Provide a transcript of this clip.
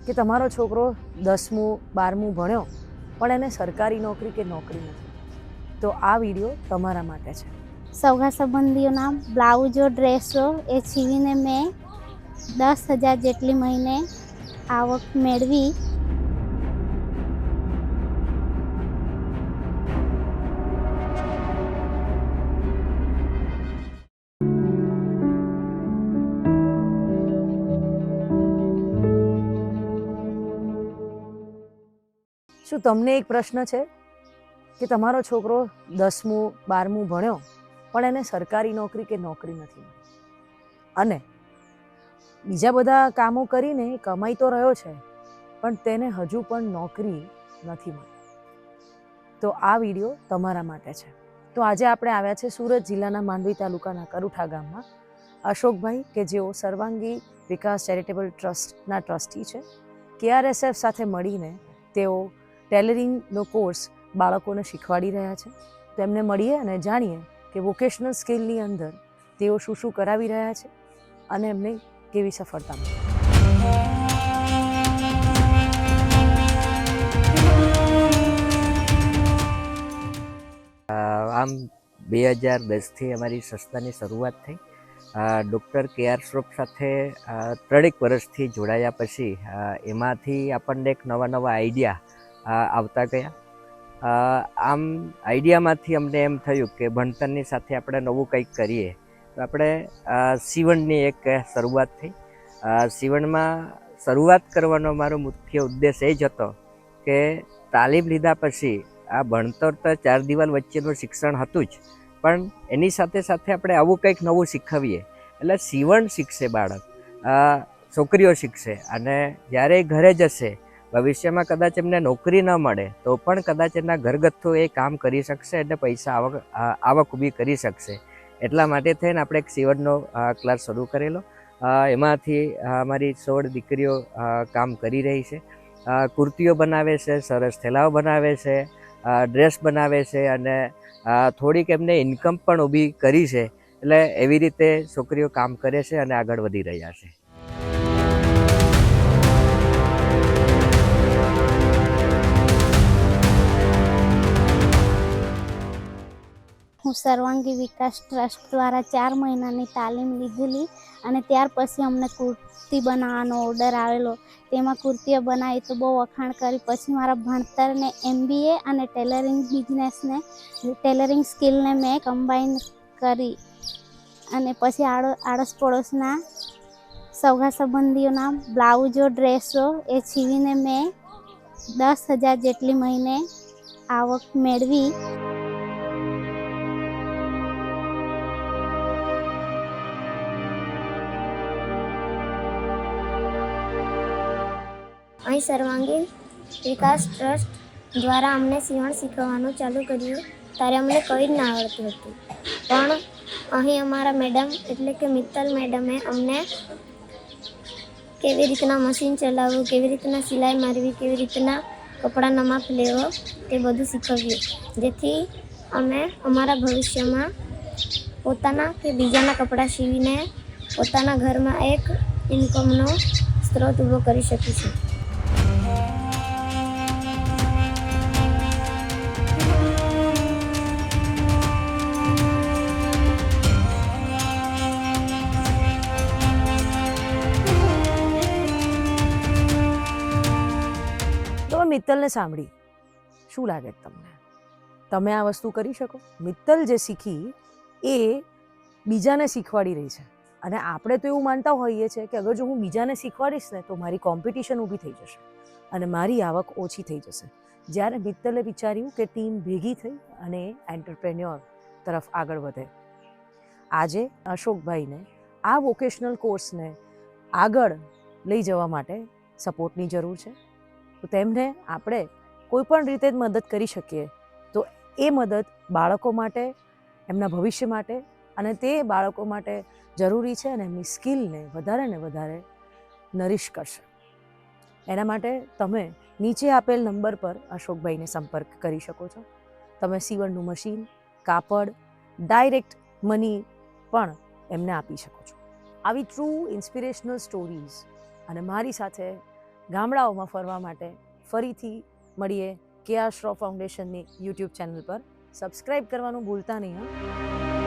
કે તમારો છોકરો 10મું 12મું ભણ્યો પણ એને સરકારી નોકરી કે નોકરી નથી, તો આ વિડીયો તમારા માટે છે. સગા સંબંધીઓના બ્લાઉઝો ડ્રેસો એ સીવીને મેં 10,000 જેટલી મહિને આવક મેળવી. શું તમને એક પ્રશ્ન છે કે તમારો છોકરો 10મું 12મું ભણ્યો પણ એને સરકારી નોકરી કે નોકરી નથી મળી અને બીજા બધા કામો કરીને કમાઈ તો રહ્યો છે પણ તેને હજુ પણ નોકરી નથી મળી? તો આ વિડીયો તમારા માટે છે. તો આજે આપણે આવ્યા છે સુરત જિલ્લાના માંડવી તાલુકાના કરુઠા ગામમાં અશોકભાઈ, કે જેઓ સર્વાંગી વિકાસ ચેરિટેબલ ટ્રસ્ટના ટ્રસ્ટી છે. KRSF સાથે મળીને તેઓ ટેલરિંગનો કોર્સ બાળકોને શીખવાડી રહ્યા છે. તો એમને મળીએ અને જાણીએ કે વોકેશનલ સ્કિલની અંદર તેઓ શું શું કરાવી રહ્યા છે અને એમને કેવી સફળતા મળી. આમ 2010થી અમારી સંસ્થાની શરૂઆત થઈ. ડૉક્ટર KR શ્રોફ સાથે 3 વર્ષથી જોડાયા પછી એમાંથી આપણને એક નવા આઈડિયા આવતા ગયા. આમ આઈડિયામાંથી અમને એમ થયું કે ભણતરની સાથે આપણે નવું કંઈક કરીએ, તો આપણે સીવણની એક શરૂઆત થઈ. સીવણમાં શરૂઆત કરવાનો મારો મુખ્ય ઉદ્દેશ એ જ હતો કે તાલીમ લીધા પછી આ ભણતર તો 4 દિવાલ વચ્ચેનું શિક્ષણ હતું જ, પણ એની સાથે સાથે આપણે આવું કંઈક નવું શીખવીએ એટલે સીવણ શીખશે બાળક, છોકરીઓ શીખશે, અને જ્યારે ઘરે જશે ભવિષ્યમાં કદાચ એમને નોકરી ન મળે તો પણ કદાચ એના ઘરગથ્થુ એ કામ કરી શકશે એટલે પૈસા આવક ઊભી કરી શકશે. એટલા માટે થઈને આપણે એક સીવણનો ક્લાસ શરૂ કરેલો. એમાંથી અમારી 16 દીકરીઓ કામ કરી રહી છે. કુર્તીઓ બનાવે છે, સરસ થેલાઓ બનાવે છે, ડ્રેસ બનાવે છે, અને થોડીક એમને ઇન્કમ પણ ઊભી કરી છે. એટલે એવી રીતે છોકરીઓ કામ કરે છે અને આગળ વધી રહ્યા છે. હું સર્વાંગી વિકાસ ટ્રસ્ટ દ્વારા 4 મહિનાની તાલીમ લીધેલી અને ત્યાર પછી અમને કુર્તી બનાવવાનો ઓર્ડર આવેલો. તેમાં કુર્તીઓ બનાવી તો બહુ વખાણ કરી. પછી મારા ભણતરને MBA અને ટેલરિંગ સ્કિલને મેં કમ્બાઈન કરી અને પછી આડોશ પડોશના સગા સંબંધીઓના બ્લાઉઝો ડ્રેસો એ સીવીને મેં 10,000 જેટલી મહિને આવક મેળવી. અહીં સર્વાંગી વિકાસ ટ્રસ્ટ દ્વારા અમને સીવણ શીખવવાનું ચાલુ કર્યું. ત્યારે અમને કંઈ જ ના આવડતું હતું, પણ અહીં અમારા મેડમ એટલે કે મિત્તલ મેડમે અમને કેવી રીતના મશીન ચલાવવું, કેવી રીતના સિલાઈ મારવી, કેવી રીતના કપડાનો માપ લેવો તે બધું શીખવ્યું, જેથી અમે અમારા ભવિષ્યમાં પોતાના કે બીજાના કપડાં સીવીને પોતાના ઘરમાં એક ઇન્કમનો સ્ત્રોત ઊભો કરી શકીશું. તો મિત્તલને સાંભળી શું લાગે તમને? તમે આ વસ્તુ કરી શકો? મિત્તલ જે શીખી એ બીજાને શીખવાડી રહી છે, અને આપણે તો એવું માનતા હોઈએ છીએ કે અગર જો હું બીજાને શીખવાડીશ ને તો મારી કોમ્પિટિશન ઊભી થઈ જશે અને મારી આવક ઓછી થઈ જશે. જ્યારે મિત્તલે વિચાર્યું કે ટીમ ભેગી થઈ અને એન્ટરપ્રેન્યોર તરફ આગળ વધે. આજે અશોકભાઈને આ વોકેશનલ કોર્સને આગળ લઈ જવા માટે સપોર્ટની જરૂર છે. તો તેમને આપણે કોઈ પણ રીતે મદદ કરી શકીએ તો એ મદદ બાળકો માટે, એમના ભવિષ્ય માટે અને તે બાળકો માટે જરૂરી છે અને એમની સ્કિલને વધારે ને વધારે નરિશ કરશે. એના માટે તમે નીચે આપેલ નંબર પર અશોકભાઈને સંપર્ક કરી શકો છો. તમે સીવણનું મશીન, કાપડ, ડાયરેક્ટ મની પણ એમને આપી શકો છો. આવી ટ્રુ ઇન્સ્પિરેશનલ સ્ટોરીઝ અને મારી સાથે ગામડાઓમાં ફરવા માટે ફરીથી મળીએ KR શ્રોફ ફાઉન્ડેશનની યુટ્યુબ ચેનલ પર. સબસ્ક્રાઈબ કરવાનું ભૂલતા નહીં.